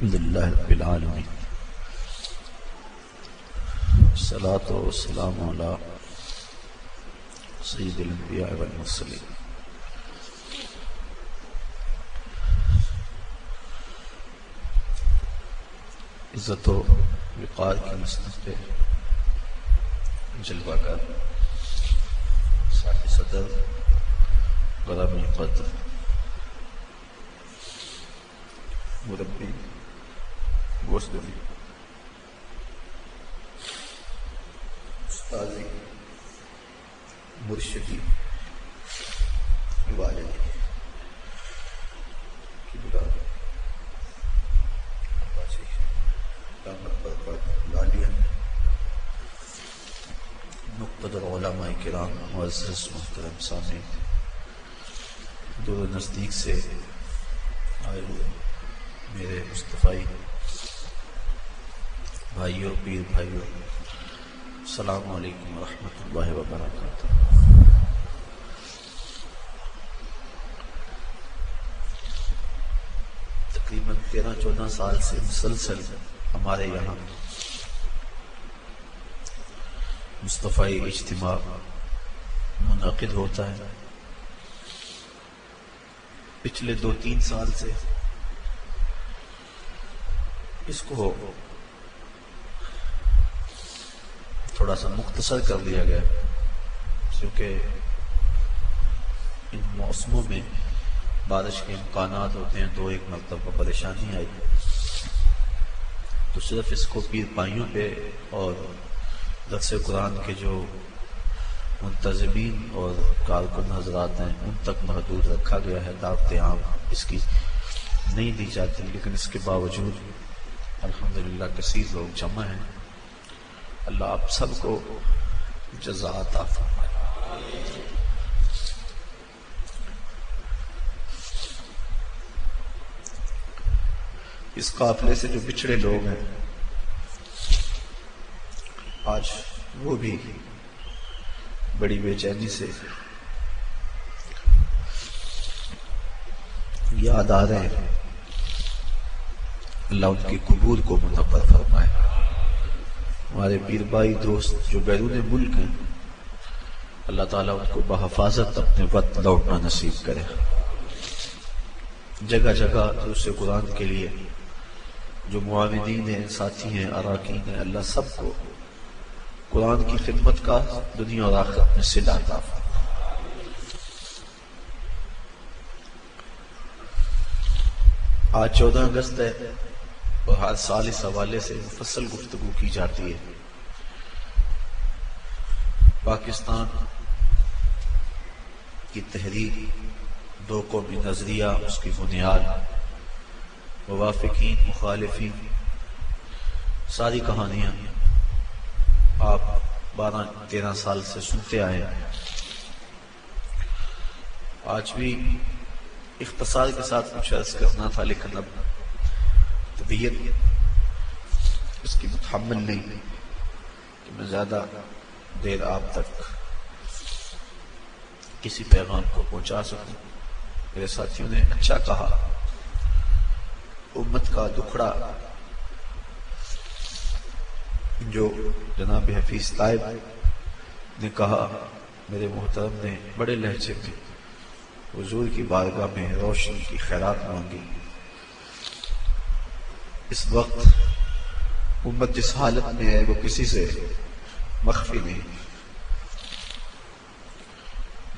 الحمدللہ رب العالمین الصلاۃ والسلام علی سید الانبیاء والمرسلین. عزت و وقار کی مسند پہ جلوہ کر صاحب صدر گرامی قدر مربی گوشدلی استاذی مرشدی والدی کی بلا لالیہ مقتدر علماء کرام معزز محترم سامعین دور نزدیک سے آئے ہوئے میرے مصطفی بھائیوں پیر بھائیوں السلام علیکم ورحمۃ اللہ وبرکاتہ. تقریباً 13-14 سال سے مسلسل ہمارے یہاں مصطفی اجتماع منعقد ہوتا ہے. پچھلے 2-3 سال سے اس کو تھوڑا سا مختصر کر دیا گیا کیونکہ ان موسموں میں بارش کے امکانات ہوتے ہیں. 2-1 مرتبہ پریشانی آئی تو صرف اس کو پیر بھائیوں پہ اور درس قرآن کے جو منتظمین اور کارکن حضرات ہیں ان تک محدود رکھا گیا ہے. دعوت عام اس کی نہیں دی جاتی، لیکن اس کے باوجود الحمدللہ کثیر لوگ جمع ہیں. اللہ آپ سب کو جزا عطا فرمائے. اس قافلے سے جو بچھڑے لوگ ہیں آج وہ بھی بڑی بے چینی سے یاد آ رہے ہیں. اللہ ان کی قبور کو منور فرمائے. ہمارے پیر بھائی دوست جو بیرون ملک ہیں اللہ تعالیٰ ان کو بحفاظت اپنے وقت لوٹنا نصیب کرے. جگہ جگہ دوسرے قرآن کے لیے جو معاونین ہیں، ساتھی ہیں، اراکین ہیں، اللہ سب کو قرآن کی خدمت کا دنیا اور آخرت میں صلہ عطا فرمائے. آج 14 اگست ہے اور ہر سال اس حوالے سے مفصل گفتگو کی جاتی ہے. پاکستان کی تحریک، 2 قومی نظریہ، اس کی بنیاد، موافقین، مخالفین، ساری کہانیاں آپ 12-13 سال سے سنتے آئے ہیں. آج بھی اختصار کے ساتھ کچھ عرض کرنا تھا، لیکن اب طبیعت اس کی متحمل نہیں کہ میں زیادہ دیر آپ تک کسی پیغام کو پہنچا سکوں. میرے ساتھیوں نے اچھا کہا، امت کا دکھڑا جو جناب حفیظ طائب نے کہا، میرے محترم نے بڑے لہجے میں حضور کی بارگاہ میں روشنی کی خیرات مانگی. اس وقت امت جس حالت میں ہے وہ کسی سے مخفی نہیں.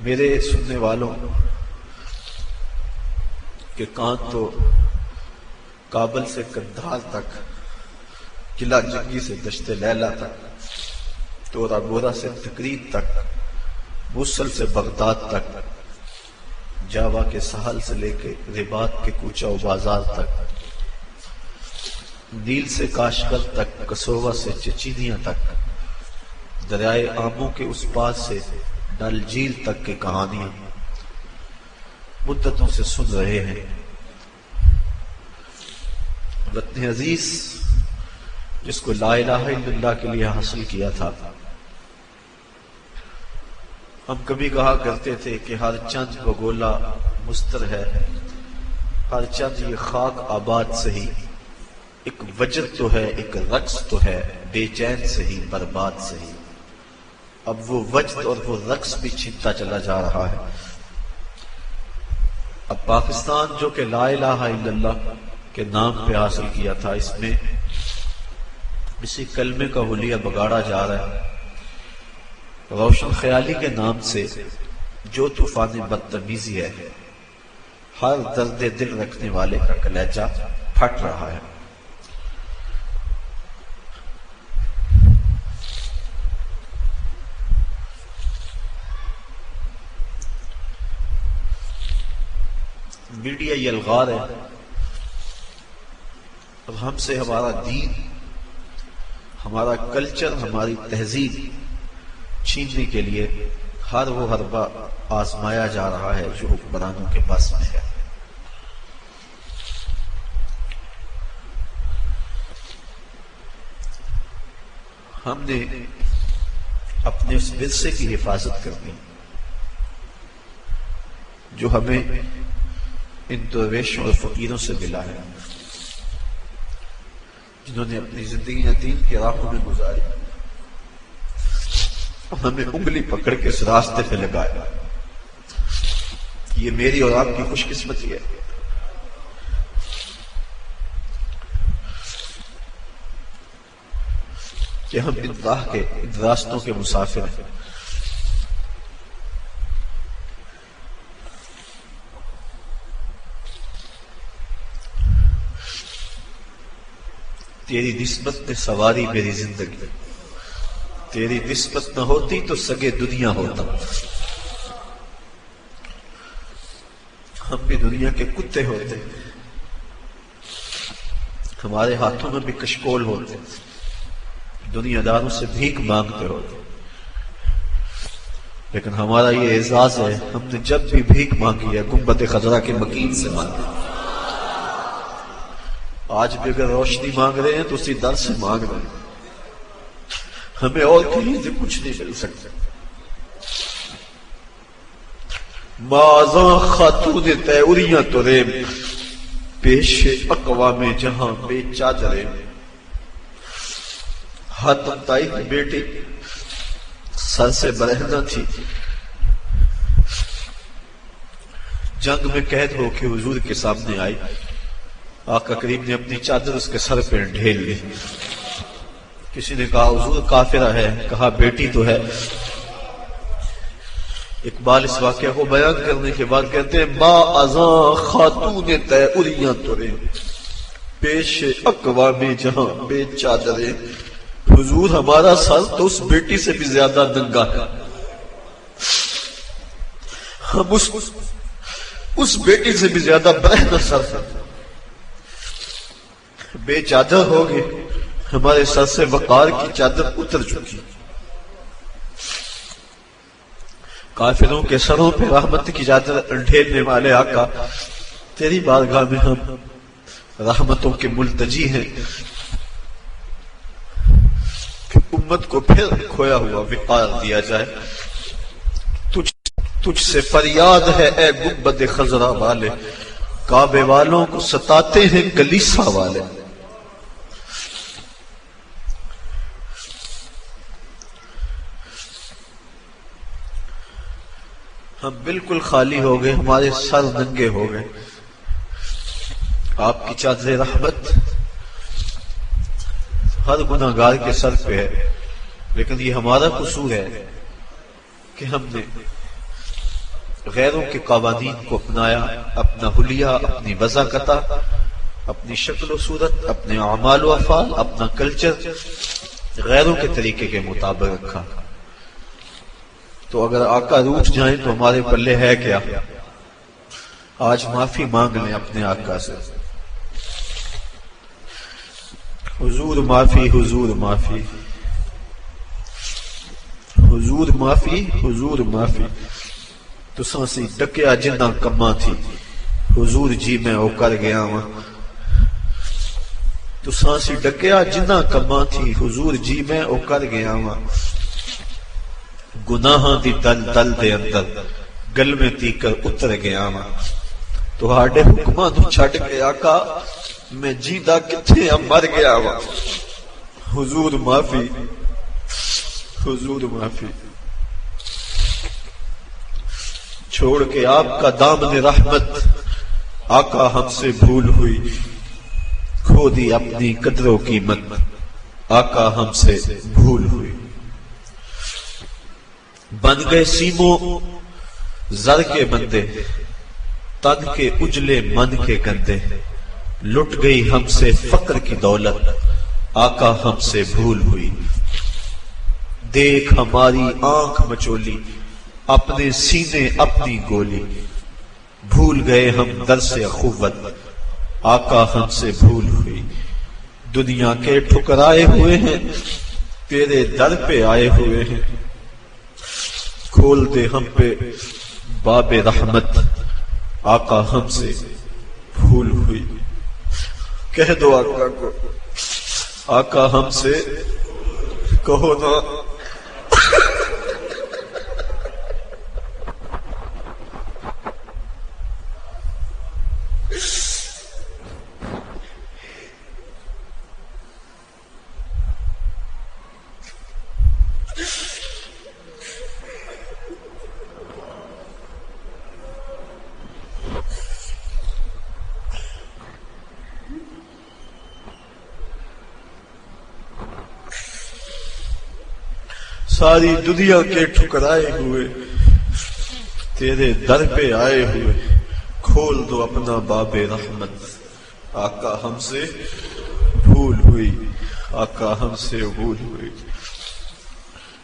میرے سننے والوں کے کان تو کابل سے قندھار تک، قلعہ جنگی سے دشت لیلا تک، تورا بورا سے تقریب تک، موصل سے بغداد تک، جاوا کے ساحل سے لے کے رباط کے کوچہ و بازار تک، نیل سے کاشغر تک، کسوہ سے چچینیاں تک، دریائے آموں کے اس پار سے ڈل جھیل تک کی کہانیاں مدتوں سے سن رہے ہیں. وطن عزیز جس کو لا الہ الا اللہ کے لیے حاصل کیا تھا، ہم کبھی کہا کرتے تھے کہ ہر چند بگولا مستر ہے، ہر چند یہ خاک آباد سہی، ایک وجد تو ہے، ایک رقص تو ہے، بے چین سے ہی برباد سے ہی۔ اب وہ وجد اور وہ رقص بھی چھنتا چلا جا رہا ہے۔ اب پاکستان جو کہ لا الہ الا اللہ کے نام پہ حاصل کیا تھا، اس میں اسی کلمے کا حلیہ بگاڑا جا رہا ہے۔ روشن خیالی کے نام سے جو طوفان بدتمیزی ہے، ہر درد دل رکھنے والے کا کلیجہ پھٹ رہا ہے۔ میڈیا یہ الغار ہے، اب ہم سے ہمارا دین، ہمارا کلچر، ہماری تہذیب چھیننے کے لیے ہر وہ حربہ آزمایا جا رہا ہے جو حکمرانوں کے پاس میں ہے۔ ہم نے اپنے اس ورثے کی حفاظت کرنی جو ہمیں ان درویشوں اور فقیروں سے ملا ہے، جنہوں نے اپنی زندگیاں دین کے راہوں میں گزاری، ہمیں انگلی پکڑ کے اس راستے پہ لگایا۔ یہ میری اور آپ کی خوش قسمتی ہے کہ ہم ان راہ کے، ان راستوں کے مسافر ہیں۔ تیری نسبت نے سواری میری زندگی، تیری نسبت نہ ہوتی تو سگے دنیا ہوتا۔ ہم بھی دنیا کے کتے ہوتے، ہمارے ہاتھوں میں بھی کشکول ہوتے، دنیا داروں سے بھیک مانگتے ہوتے، لیکن ہمارا یہ اعزاز ہے، ہم نے جب بھی بھیک مانگی ہے گنبد خضرا کے مکین سے مانگی۔ آج بھی اگر روشنی مانگ رہے ہیں تو اسی در سے مانگ رہے ہیں، ہمیں اور کہیں سے کچھ نہیں مل سکتا۔ مازاں خاتون تیوریاں تو ریم، پیش اقوام جہاں بے چادریں، حاتم طائی کی بیٹی سر سے برہنہ تھی، جنگ میں قید ہو کے حضور کے سامنے آئی، آقا کریم نے اپنی چادر اس کے سر پہ ڈھیل لی۔ کسی نے کہا حضور کافرہ ہے، کہا بیٹی تو ہے۔ اقبال اس واقعہ کو بیان کرنے کے بعد کہتے ہیں ما ازاں خاتون تیوریاں ترے، پیش اقوام جہاں بے چادریں۔ حضور ہمارا سر تو اس بیٹی سے بھی زیادہ ننگا ہے، ہم اس بیٹی سے بھی زیادہ برہنہ سر ہے، بے چادر ہو گئے، ہمارے سر سے وقار کی چادر اتر چکی۔ کافروں کے سروں پہ رحمت کی چادر ڈھیرنے والے آقا، تیری بارگاہ میں ہم رحمتوں کے ملتجی ہیں کہ امت کو پھر کھویا ہوا وقار دیا جائے۔ تجھ سے فریاد ہے اے گنبد خضرا والے، کعبے والوں کو ستاتے ہیں کلیسا والے۔ ہم بالکل خالی ہو گئے، ہمارے سر ننگے ہو گئے۔ آپ کی چادر رحمت ہر گناہ گار کے سر پہ ہے، لیکن یہ ہمارا قصور ہے کہ ہم نے غیروں کے قوانین کو اپنایا، اپنا حلیہ، اپنی وضاقتہ، اپنی شکل و صورت، اپنے اعمال و افعال، اپنا کلچر غیروں کے طریقے کے مطابق رکھا۔ تو اگر آقا روٹھ جائیں تو ہمارے پلے ہے کیا؟ آج معافی مانگ لیں اپنے آقا سے، حضور معافی، حضور معافی، حضور معافی، حضور معافی۔ تو سانسی ڈکیا جنہ کما تھی، حضور جی میں او کر گیا ہوں۔ تو سانسی ڈکیا جنہ کما تھی، حضور جی میں او کر گیا ہوں۔ گناہاں دی دل دل دے اندر گل میں تیکر اتر گیا ہوں۔ تو ہاڈے حکماں نو چھڈ کے آقا میں جیندہ کتنے اب مر گیا وا، حضور معافی، حضور معافی۔ چھوڑ کے آپ کا دامن رحمت، آقا ہم سے بھول ہوئی، کھو دی اپنی قدر و قیمت، آقا ہم سے بھول ہوئی۔ بن گئے سیموں زر کے بندے، تن کے اجلے من کے گندے، لٹ گئی ہم سے فقر کی دولت، آقا ہم سے بھول ہوئی۔ دیکھ ہماری آنکھ مچولی، اپنے سینے اپنی گولی، بھول گئے ہم درس اخوت، آقا ہم سے بھول ہوئی۔ دنیا کے ٹھکرائے ہوئے ہیں، تیرے در پہ آئے ہوئے ہیں، کھول دے ہم پہ باب رحمت، آقا ہم سے بھول ہوئی۔ کہہ دو آقا کو، آقا ہم سے کہو نا۔ ساری دنیا کے ٹھکرائے ہوئے، تیرے در پہ آئے ہوئے، کھول دو اپنا باب رحمت، آقا ہم سے بھول ہوئی، آقا ہم سے بھول ہوئی۔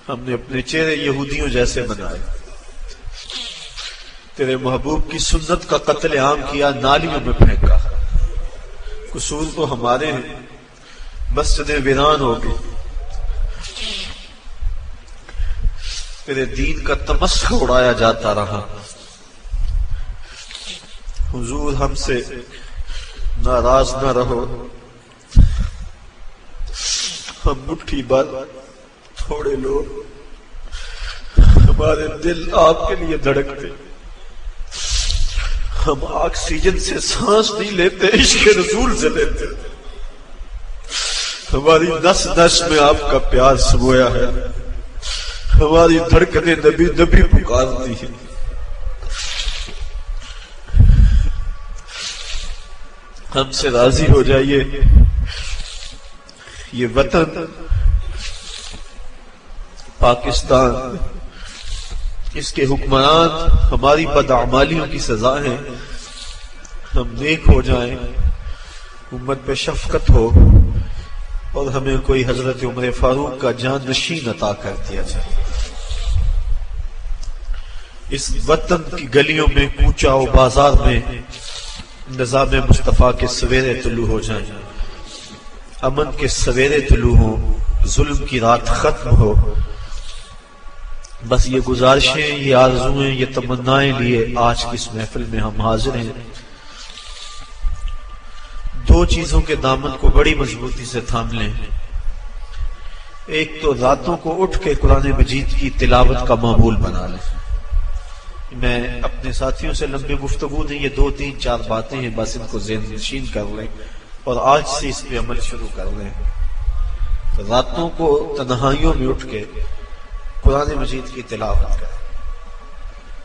ہم نے اپنے چہرے یہودیوں جیسے بنائے، تیرے محبوب کی سنت کا قتل عام کیا، نالیوں میں پھینکا۔ قصور تو ہمارے ہیں، مسجدیں ویران ہو گئی، تیرے دین کا تمسخر اڑایا جاتا رہا۔ حضور ہم سے ناراض نہ رہو، ہم مٹھی بھر تھوڑے لوگ، ہمارے دل آپ کے لیے دھڑکتے، ہم آکسیجن سے سانس نہیں لیتے، عشق رسول سے لیتے، ہماری نس نس میں آپ کا پیار سمویا ہے، ہماری دھڑکنیں نبی نبی پکارتی ہیں۔ ہم سے راضی ہو جائیے، یہ وطن پاکستان، اس کے حکمران ہماری بدعمالیوں کی سزا ہے، ہم نیک ہو جائیں، امت پہ شفقت ہو، اور ہمیں کوئی حضرت عمر فاروق کا جان نشین عطا کر دیا جائے۔ اس وطن کی گلیوں میں، کوچہ و بازار میں نظام مصطفیٰ کے سویرے طلوع ہو جائیں، امن کے سویرے طلوع ہو، ظلم کی رات ختم ہو۔ بس یہ گزارشیں، یہ آرزویں، یہ تمنائیں لیے آج کی اس محفل میں ہم حاضر ہیں۔ دو چیزوں کے دامن کو بڑی مضبوطی سے تھام لیں۔ ایک تو راتوں کو اٹھ کے قرآن مجید کی تلاوت کا معمول بنا لیں۔ میں اپنے ساتھیوں سے لمبی گفتگو نہیں، یہ 2-3-4 باتیں ہیں، بس ان کو ذہن نشین کر لیں اور آج سے اس پہ عمل شروع کر لیں۔ راتوں کو تنہائیوں میں اٹھ کے قرآن مجید کی تلاوت کریں۔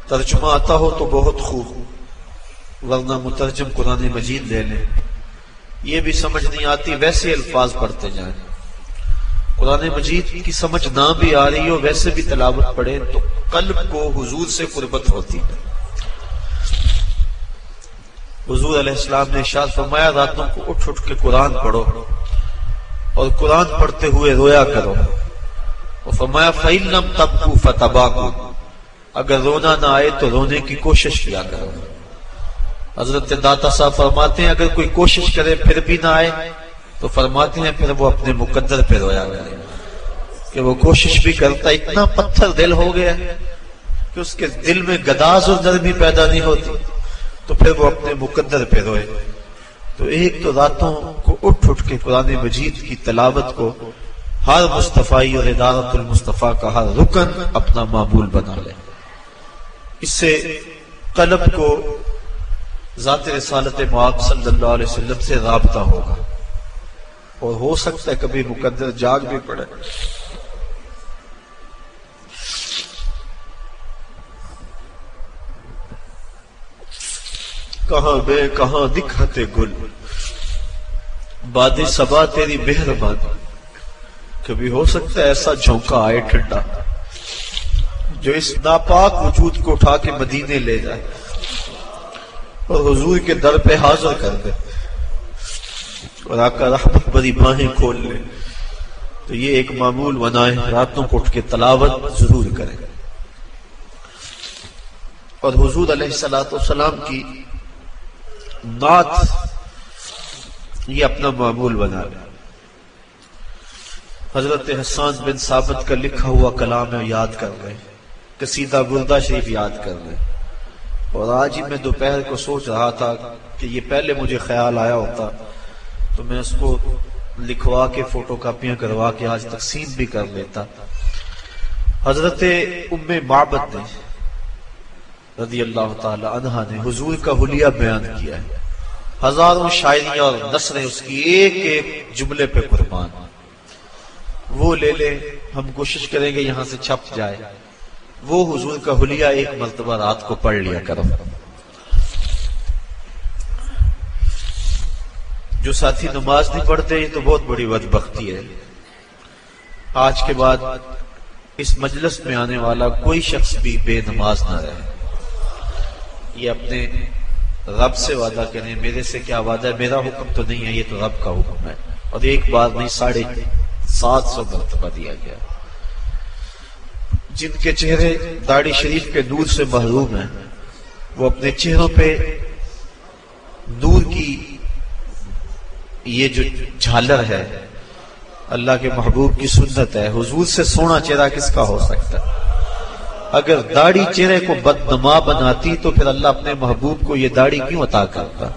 ترجمہ آتا ہو تو بہت خوب، ورنہ مترجم قرآن مجید لے لیں۔ یہ بھی سمجھ نہیں آتی، ویسے الفاظ پڑھتے جائیں۔ قرآن مجید کی سمجھ نہ بھی آ رہی ہو، ویسے بھی تلاوت پڑھیں تو قلب کو حضور سے قربت ہوتی ہے۔ حضور علیہ السلام نے ارشاد فرمایا، راتوں کو اٹھ اٹھ کے قرآن پڑھو اور قرآن پڑھتے ہوئے رویا کرو، اور فرمایا فَإِن لَمْ تَبْكُوا فَتَبَاكُوا، اگر رونا نہ آئے تو رونے کی کوشش کیا کرو۔ حضرت داتا صاحب فرماتے ہیں اگر کوئی کوشش کرے پھر بھی نہ آئے تو فرماتے ہیں پھر وہ اپنے مقدر پہ رویا کرے، کہ وہ کوشش بھی کرتا، اتنا پتھر دل ہو گیا کہ اس کے دل میں گداز اور نرمی پیدا نہیں ہوتی، تو پھر وہ اپنے مقدر پہ روئے۔ تو ایک تو راتوں کو اٹھ اٹھ کے قرآن مجید کی تلاوت کو ہر مصطفی اور ادارت المصطفیٰ کا ہر رکن اپنا معمول بنا لے۔ اس سے قلب کو ذات رسالت مآب صلی اللہ علیہ وسلم سے رابطہ ہوگا، اور ہو سکتا ہے کبھی مقدر جاگ بھی پڑے۔ کہاں بے کہاں دکھاتے گل، باد صبا تیری مہربان، کبھی ہو سکتا ہے ایسا جھونکا آئے ٹھنڈا جو اس ناپاک وجود کو اٹھا کے مدینے لے جائے اور حضور کے در پہ حاضر کر دے، اور آقا رحمت بری باہیں کھول لے۔ تو یہ ایک معمول بنائے، راتوں کو اٹھ کے تلاوت ضرور کریں، اور حضور علیہ السلام کی نعت یہ اپنا معمول بنا لیں۔ حضرت حسان بن ثابت کا لکھا ہوا کلام ہے، یاد کر لیں، قصیدہ بردہ شریف یاد کر لیں۔ اور آج ہی میں دوپہر کو سوچ رہا تھا کہ یہ پہلے مجھے خیال آیا ہوتا تو میں اس کو لکھوا کے فوٹو کاپیاں کروا کے آج تقسیم بھی کر لیتا۔ حضرت ام معبد نے رضی اللہ تعالی عنہا نے حضور کا حلیہ بیان کیا ہے، ہزاروں شاعریاں اور نثریں اس کی ایک ایک جملے پہ قربان۔ وہ لے لے، ہم کوشش کریں گے یہاں سے چھپ جائے۔ وہ حضور کا حلیہ ایک مرتبہ رات کو پڑھ لیا کرو۔ جو ساتھی نماز نہیں پڑھتے یہ تو بہت بڑی بدبختی ہے۔ آج کے بعد اس مجلس میں آنے والا کوئی شخص بھی بے نماز نہ رہے۔ یہ اپنے رب سے وعدہ کریں، میرے سے کیا وعدہ ہے، میرا حکم تو نہیں ہے، یہ تو رب کا حکم ہے، اور ایک بار نہیں 750 مرتبہ دیا گیا۔ جن کے چہرے داڑھی شریف کے نور سے محروم ہیں وہ اپنے چہروں پہ نور کی یہ جو جھالر ہے، اللہ کے محبوب کی سنت ہے، حضور سے سونا چہرہ کس کا ہو سکتا ہے؟ اگر داڑھی چہرے کو بدنما بناتی تو پھر اللہ اپنے محبوب کو یہ داڑھی کیوں عطا کرتا؟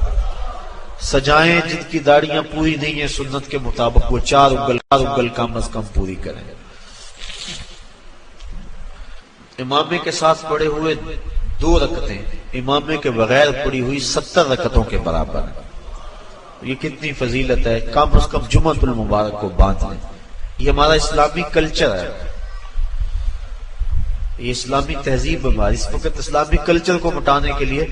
سجائیں جن کی داڑیاں پوری نہیں ہیں سنت کے مطابق، وہ 4 انگل کم از کم پوری کریں۔ امامے کے ساتھ پڑے ہوئے 2 رکعتیں امامے کے بغیر پڑی ہوئی 70 رکعتوں کے برابر ہیں۔ یہ کتنی فضیلت ہے، کم از کم جمعۃ المبارک کو باندھ لیں۔ یہ ہمارا اسلامی کلچر ہے، یہ اسلامی تہذیب ہماری، اس وقت اسلامی کلچر کو مٹانے کے لیے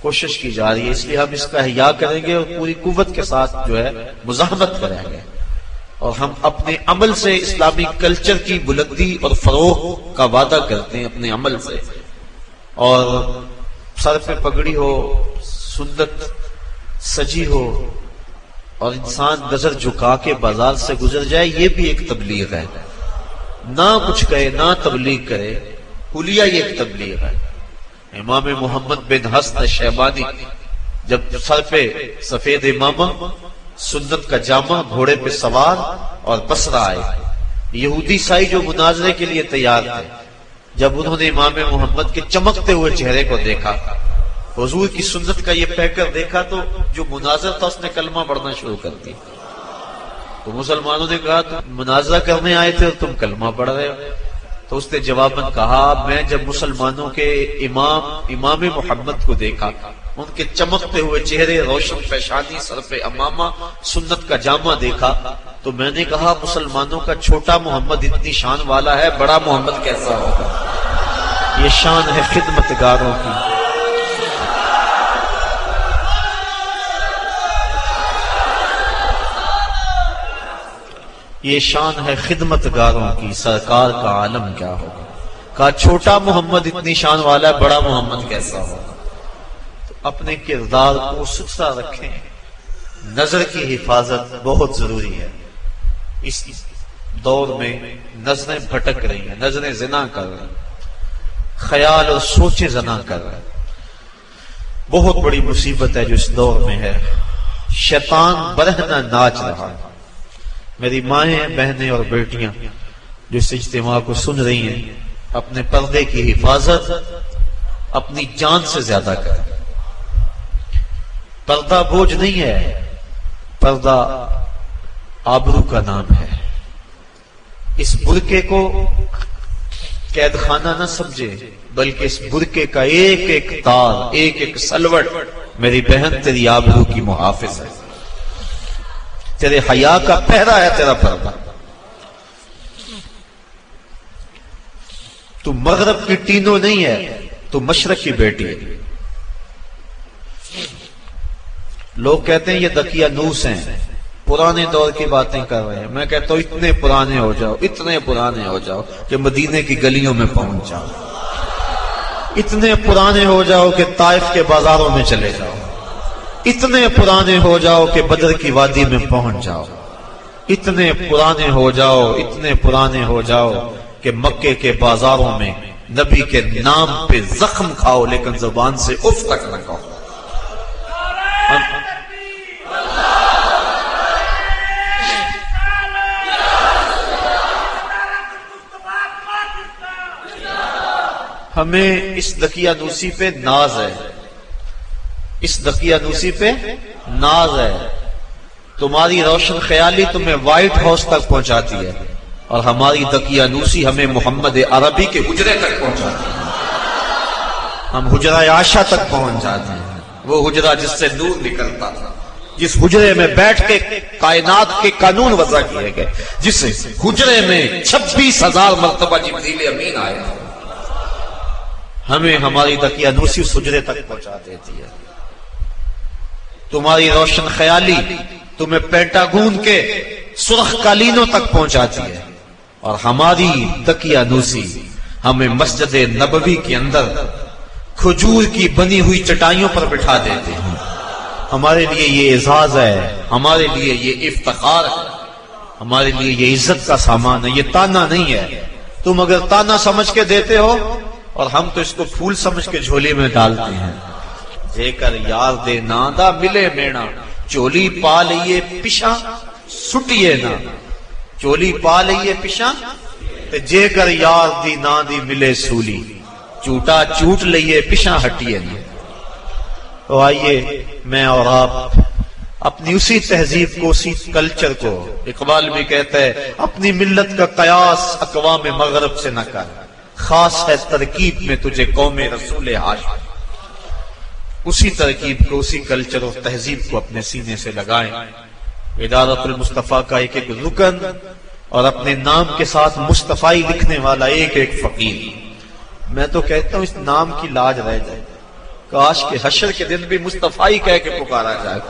کوشش کی جا رہی ہے، اس لیے ہم اس کا احیاء کریں گے اور پوری قوت کے ساتھ جو ہے مزاحمت کریں گے، اور ہم اپنے عمل سے اسلامی کلچر کی بلندی اور فروغ کا وعدہ کرتے ہیں اپنے عمل سے۔ اور سر پہ پگڑی ہو، سنت سجی ہو، اور انسان نظر جھکا کے بازار سے گزر جائے، یہ بھی ایک تبلیغ ہے۔ نہ کچھ کہے نہ تبلیغ کرے، حلیہ یہ ایک تبلیغ ہے۔ امام محمد بن حسن شیبانی جب سر پہ سفید امامہ، سنت کا جامہ، گھوڑے پہ سوار اور بصرہ آئے، یہودی عیسائی جو مناظرے کے لیے تیار تھے، جب انہوں نے امام محمد کے چمکتے ہوئے چہرے کو دیکھا، حضور کی سنت کا یہ پیکر دیکھا، تو جو مناظر تھا اس نے کلمہ پڑھنا شروع کر دی۔ تو مسلمانوں نے کہا تم مناظرہ کرنے آئے تھے اور تم کلمہ پڑھ رہے ہو؟ تو اس نے جواباً کہا میں جب مسلمانوں کے امام محمد کو دیکھا، ان کے چمکتے ہوئے چہرے، روشن پیشانی، سر پہ امامہ، سنت کا جامہ دیکھا، تو میں نے کہا مسلمانوں کا چھوٹا محمد اتنی شان والا ہے، بڑا محمد کیسا ہوگا؟ یہ شان ہے خدمتگاروں کی۔ یہ شان ہے خدمتگاروں کی، سرکار کا عالم کیا ہوگا؟ کہا چھوٹا محمد اتنی شان والا ہے، بڑا محمد کیسا ہوگا؟ تو اپنے کردار کو ستھرا رکھیں، نظر کی حفاظت بہت ضروری ہے۔ اس دور میں نظریں بھٹک رہی ہیں، نظریں زنا کر رہی ہیں، خیال اور سوچیں زنا کر رہے ہیں۔ بہت بڑی مصیبت ہے جو اس دور میں ہے، شیطان برہنہ ناچ رہا ہے۔ میری مائیں، بہنیں اور بیٹیاں جو اس اجتماع کو سن رہی ہیں، اپنے پردے کی حفاظت اپنی جان سے زیادہ کریں۔ پردہ بوجھ نہیں ہے، پردہ آبرو کا نام ہے۔ اس برقعے کو قید خانہ نہ سمجھے، بلکہ اس برقعے کا ایک ایک تار، ایک ایک سلوٹ میری بہن تیری آبرو کی محافظ ہے، تیرے حیا کا پہرا ہے تیرا پردہ. تو مغرب کی ٹینو نہیں ہے، تو مشرق کی بیٹی ہے. لوگ کہتے ہیں یہ دقیانوس ہیں، پرانے دور کی باتیں کر رہے ہیں. میں کہتا ہوں اتنے پرانے ہو جاؤ، اتنے پرانے ہو جاؤ کہ مدینے کی گلیوں میں پہنچ جاؤ، اتنے پرانے ہو جاؤ کہ طائف کے بازاروں میں چلے جاؤ، اتنے پرانے ہو جاؤ کہ بدر کی وادی میں پہنچ جاؤ، اتنے پرانے ہو جاؤ، اتنے پرانے ہو جاؤ کہ مکے کے بازاروں میں نبی کے نام پہ زخم کھاؤ لیکن زبان سے اف تک نہ کہو. ہمیں اس دقیانوسی پہ ناز ہے، اس دقیانوسی پہ ناز ہے. تمہاری روشن خیالی تمہیں وائٹ ہاؤس تک پہنچاتی ہے اور ہماری دقیانوسی ہمیں محمد عربی کے حجرے تک پہنچاتی ہے. ہم حجرہ عائشہ تک پہنچ جاتے ہیں، وہ حجرہ جس سے نور نکلتا تھا، جس حجرے میں بیٹھ کے کائنات کے قانون وضع کیے گئے، جس حجرے میں 26,000 مرتبہ جبریل امین آئے. ہمیں ہماری دقیانوسی اس حجرے تک پہنچا دیتی ہے. تمہاری روشن خیالی تمہیں پینٹاگون کے سرخ قالینوں تک پہنچاتی ہے اور ہماری دقیانوسی ہمیں مسجد نبوی کے اندر کھجور کی بنی ہوئی چٹائیوں پر بٹھا دیتے ہیں. ہمارے لیے یہ اعزاز ہے، ہمارے لیے یہ افتخار ہے، ہمارے لیے یہ عزت کا سامان ہے. یہ تانا نہیں ہے. تم اگر تانا سمجھ کے دیتے ہو اور ہم تو اس کو پھول سمجھ کے جھولی میں ڈالتے ہیں. جے کر یار دے ناندا ملے مینا، چولی پا لئیے پشاں سٹیے نا. چولی پا لئیے پشاں تے جے کر یار دی ناندی ملے سولی، چوٹا چوٹ لئیے پشاں ہٹیے نا. تو آئیے میں اور آپ اپنی اسی تہذیب کو، اسی کلچر کو، اقبال بھی کہتا ہے اپنی ملت کا قیاس اقوام مغرب سے نہ کر، خاص ہے ترکیب میں تجھے قوم رسول ہاشم. اسی ترکیب کو، اسی کلچر اور تہذیب کو اپنے سینے سے لگائیں. ادارت المصطفیٰ کا ایک ایک رکن اور اپنے نام کے ساتھ مصطفی لکھنے والا ایک ایک فقیر. میں تو کہتا ہوں اس نام کی لاج رہ جائے، کاش کہ حشر کے دن بھی مصطفی کہہ کے پکارا جائے.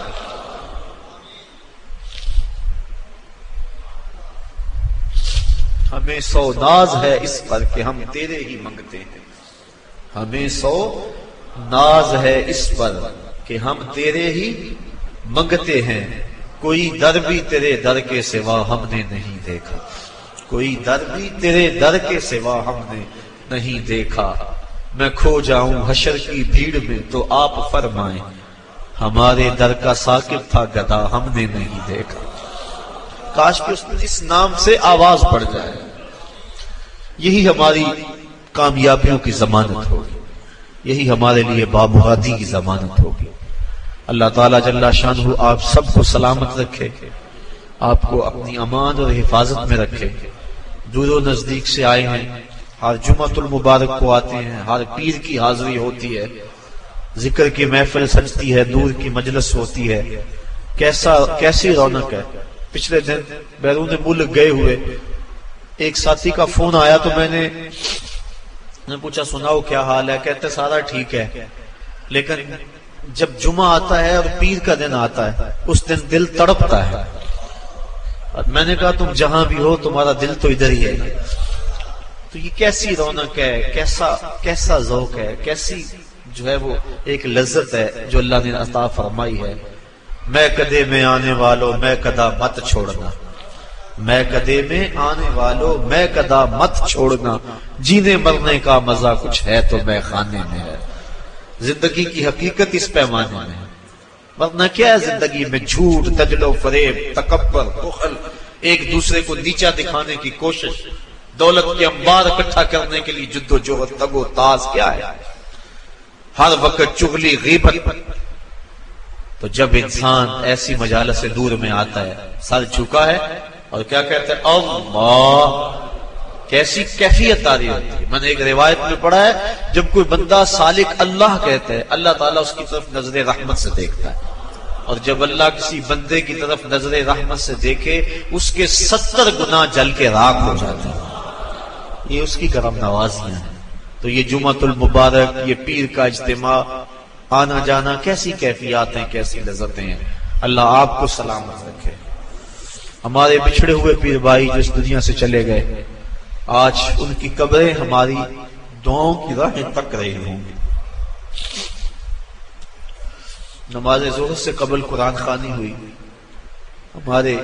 ہمیں سو ناز ہے اس پر کہ ہم تیرے ہی منگتے ہیں. ہمیں سو ناز ہے اس پر کہ ہم تیرے ہی منگتے ہیں. کوئی در بھی تیرے در کے سوا ہم نے نہیں دیکھا، کوئی در بھی تیرے در کے سوا ہم نے نہیں دیکھا. میں کھو جاؤں حشر کی بھیڑ میں تو آپ فرمائیں، ہمارے در کا ساکب تھا گدا ہم نے نہیں دیکھا. کاش کہ اس نام سے آواز پڑ جائے. یہی ہماری کامیابیوں کی ضمانت ہوگی، یہی ہمارے لیے بامرادی کی ضمانت ہوگی. اللہ تعالیٰ جل شانہ آپ سب کو سلامت رکھے، آپ کو اپنی امان اور حفاظت میں رکھے. دور و نزدیک سے آئے ہیں، ہر جمعۃ المبارک کو آتے ہیں، ہر پیر کی حاضری ہوتی ہے، ذکر کی محفل سجتی ہے، نور کی مجلس ہوتی ہے. کیسی رونق ہے. پچھلے دن بیرون ملک گئے ہوئے ایک ساتھی کا فون آیا تو میں نے پوچھا سناؤ کیا حال ہے. کہتے سارا ٹھیک ہے، لیکن جب جمعہ آتا ہے اور پیر کا دن آتا ہے اس دن دل تڑپتا ہے. اور میں نے کہا تم جہاں بھی ہو تمہارا دل تو ادھر ہی ہے. تو یہ کیسی رونق ہے، کیسا ذوق ہے، کیسی جو ہے وہ ایک لذت ہے جو اللہ نے عطا فرمائی ہے. میں کدے میں آنے والوں میں کدا مت چھوڑنا، میں کدے میں آنے والوں میں کدا مت چھوڑنا. جینے مرنے کا مزہ کچھ ہے تو میں خانے میں ہے. زندگی کی حقیقت اس پیمانے میں ہے، ورنہ کیا ہے زندگی میں؟ جھوٹ، دجل و فریب، تکبر، بخل، ایک دوسرے کو نیچا دکھانے کی کوشش، دولت کے انبار اکٹھا کرنے کے لیے جد و جہد، تگ و تاز. کیا ہے؟ ہر وقت چغلی، غیبت. تو جب انسان ایسی مجالس سے دور میں آتا ہے، سر جھکا ہے اور کیا کہتا ہے؟ اللہ. کیسی کیفیت آ رہی ہوتی ہے. میں نے ایک روایت میں پڑھا ہے جب کوئی بندہ سالک اللہ کہتا ہے اللہ تعالیٰ اس کی طرف نظر رحمت سے دیکھتا ہے، اور جب اللہ کسی بندے کی طرف نظر رحمت سے دیکھے اس کے 70 گناہ جل کے راکھ ہو جاتے ہیں. یہ اس کی کرم نوازیاں ہیں. تو یہ جمعۃ المبارک، یہ پیر کا اجتماع، آنا جانا، کیسی کیفیات ہیں، کیسی لذتیں ہیں. اللہ آپ کو سلامت رکھے. ہمارے بچھڑے ہوئے پیر بھائی جو اس دنیا سے چلے گئے، آج ان کی قبریں ہماری دعاؤں کی راہیں تک رہی ہوں گی. نماز ظہر سے قبل قرآن خوانی ہوئی. ہمارے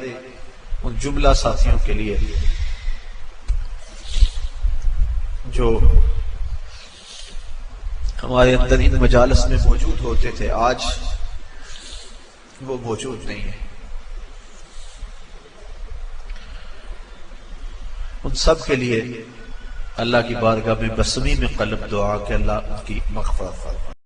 ان جملہ ساتھیوں کے لیے جو ہمارے اندر ان مجالس میں موجود ہوتے تھے، آج وہ موجود نہیں ہے. ان سب کے لیے اللہ کی بارگاہ میں بصمی میں قلب دعا کہ اللہ ان کی مغفرت فرمائے.